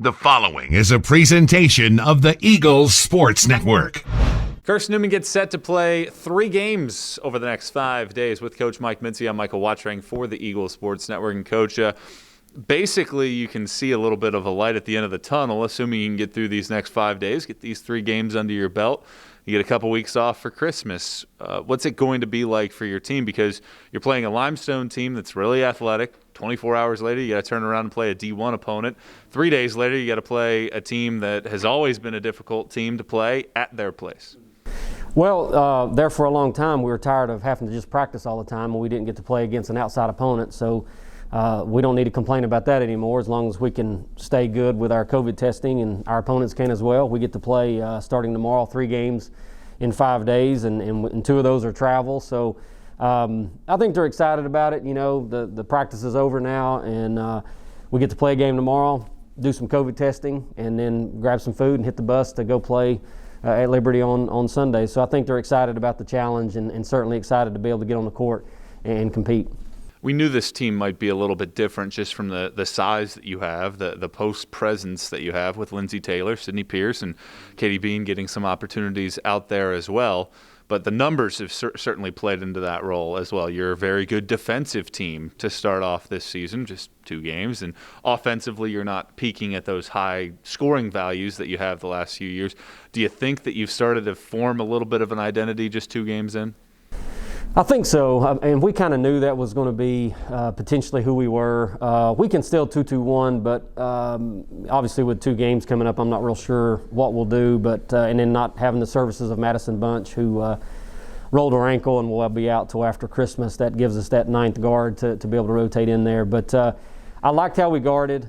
The following is a presentation of the Eagles Sports Network. Carson-Newman gets set to play 3 games over the next 5 days with Coach Mike Mincey. I'm Michael Watchering for the Eagles Sports Network. And Coach, basically you can see a little bit of a light at the end of the tunnel, assuming you can get through these next 5 days, get these 3 games under your belt. You get a couple weeks off for Christmas. What's it going to be like for your team? Because you're playing a Limestone team that's really athletic. 24 hours later, you got to turn around and play a D1 opponent. 3 days later, you got to play a team that has always been a difficult team to play at their place. Well, there for a long time, we were tired of having to just practice all the time, and we didn't get to play against an outside opponent. So we don't need to complain about that anymore as long as we can stay good with our COVID testing, and our opponents can as well. We get to play starting tomorrow 3 games in 5 days, and 2 of those are travel. So I think they're excited about it. You know, the practice is over now, and we get to play a game tomorrow, do some COVID testing, and then grab some food and hit the bus to go play at Liberty on Sunday. So I think they're excited about the challenge and certainly excited to be able to get on the court and compete. We knew this team might be a little bit different just from the size that you have, the post presence that you have with Lindsey Taylor, Sydney Pierce, and Katie Bean getting some opportunities out there as well. But the numbers have certainly played into that role as well. You're a very good defensive team to start off this season, just 2 games. And offensively, you're not peaking at those high scoring values that you have the last few years. Do you think that you've started to form a little bit of an identity just 2 games in? I think so, and we kind of knew that was going to be potentially who we were. We can still 2-2-1, but obviously with 2 games coming up, I'm not real sure what we'll do. But and then not having the services of Madison Bunch, who rolled her ankle and will be out till after Christmas, that gives us that 9th guard to be able to rotate in there. But I liked how we guarded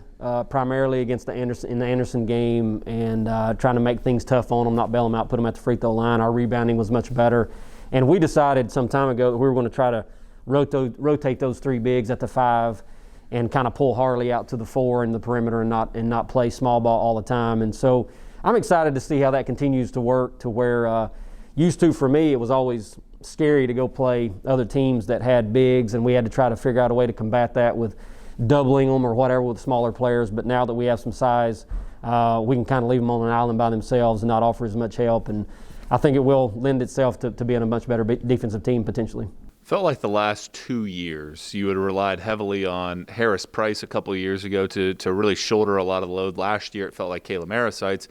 primarily against the Anderson game, and trying to make things tough on them, not bail them out, put them at the free throw line. Our rebounding was much better. And we decided some time ago that we were going to try to rotate those 3 bigs at the 5 and kind of pull Harley out to the 4 in the perimeter and not play small ball all the time. And so I'm excited to see how that continues to work, to where used to, for me, it was always scary to go play other teams that had bigs, and we had to try to figure out a way to combat that with doubling them or whatever with smaller players. But now that we have some size, we can kind of leave them on an island by themselves and not offer as much help. And I think it will lend itself to being a much better defensive team potentially. Felt like the last 2 years you had relied heavily on Harris Price a couple of years ago to really shoulder a lot of the load. Last year it felt like Kayla Marisites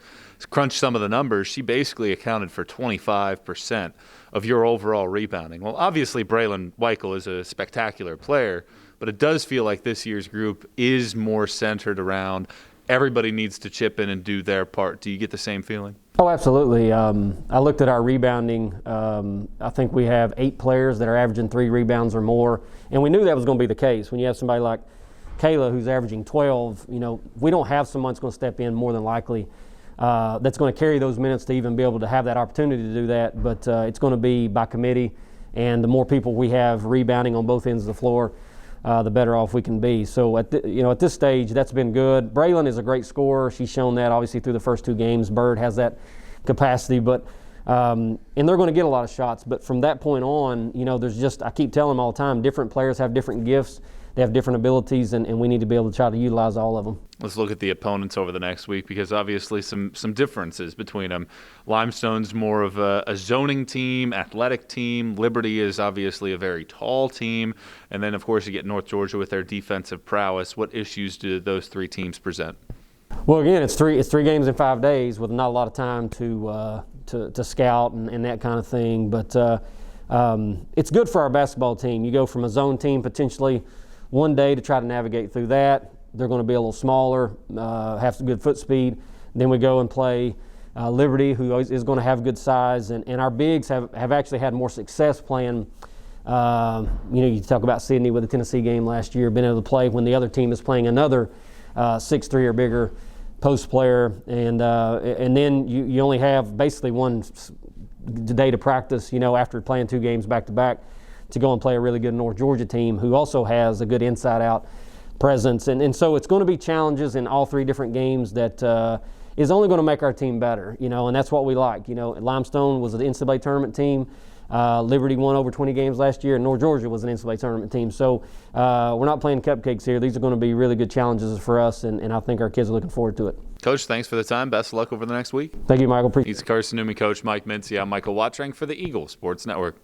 crunched some of the numbers. She basically accounted for 25% of your overall rebounding. Well, obviously Braylon Weichel is a spectacular player, but it does feel like this year's group is more centered around everybody needs to chip in and do their part. Do you get the same feeling? Oh, absolutely. I looked at our rebounding. I think we have 8 players that are averaging 3 rebounds or more, and we knew that was going to be the case. When you have somebody like Kayla who's averaging 12, you know, we don't have someone that's going to step in more than likely that's going to carry those minutes to even be able to have that opportunity to do that. But it's going to be by committee, and the more people we have rebounding on both ends of the floor, the better off we can be. So at this stage, that's been good. Braylon is a great scorer. She's shown that obviously through the first 2 games. Bird has that capacity, but and they're going to get a lot of shots. But from that point on, you know, there's just, I keep telling them all the time, different players have different gifts. They have different abilities, and we need to be able to try to utilize all of them. Let's look at the opponents over the next week, because obviously some differences between them. Limestone's more of a zoning team, athletic team. Liberty is obviously a very tall team. And then, of course, you get North Georgia with their defensive prowess. What issues do those 3 teams present? Well, again, it's three games in 5 days with not a lot of time to scout and that kind of thing. But it's good for our basketball team. You go from a zone team potentially one day to try to navigate through that. They're going to be a little smaller, have some good foot speed. Then we go and play Liberty, who is going to have good size. And our bigs have actually had more success playing. You talk about Sydney with the Tennessee game last year, being able to play when the other team is playing another 6'3" or bigger post player. And then you only have basically one day to practice, after playing 2 games back-to-back, to go and play a really good North Georgia team who also has a good inside-out presence. And so it's going to be challenges in all 3 different games that is only going to make our team better, and that's what we like. Limestone was an NCAA tournament team. Liberty won over 20 games last year, and North Georgia was an NCAA tournament team. So we're not playing cupcakes here. These are going to be really good challenges for us, and I think our kids are looking forward to it. Coach, thanks for the time. Best of luck over the next week. Thank you, Michael. He's Carson-Newman coach Mike Mincey. I'm Michael Watring for the Eagle Sports Network.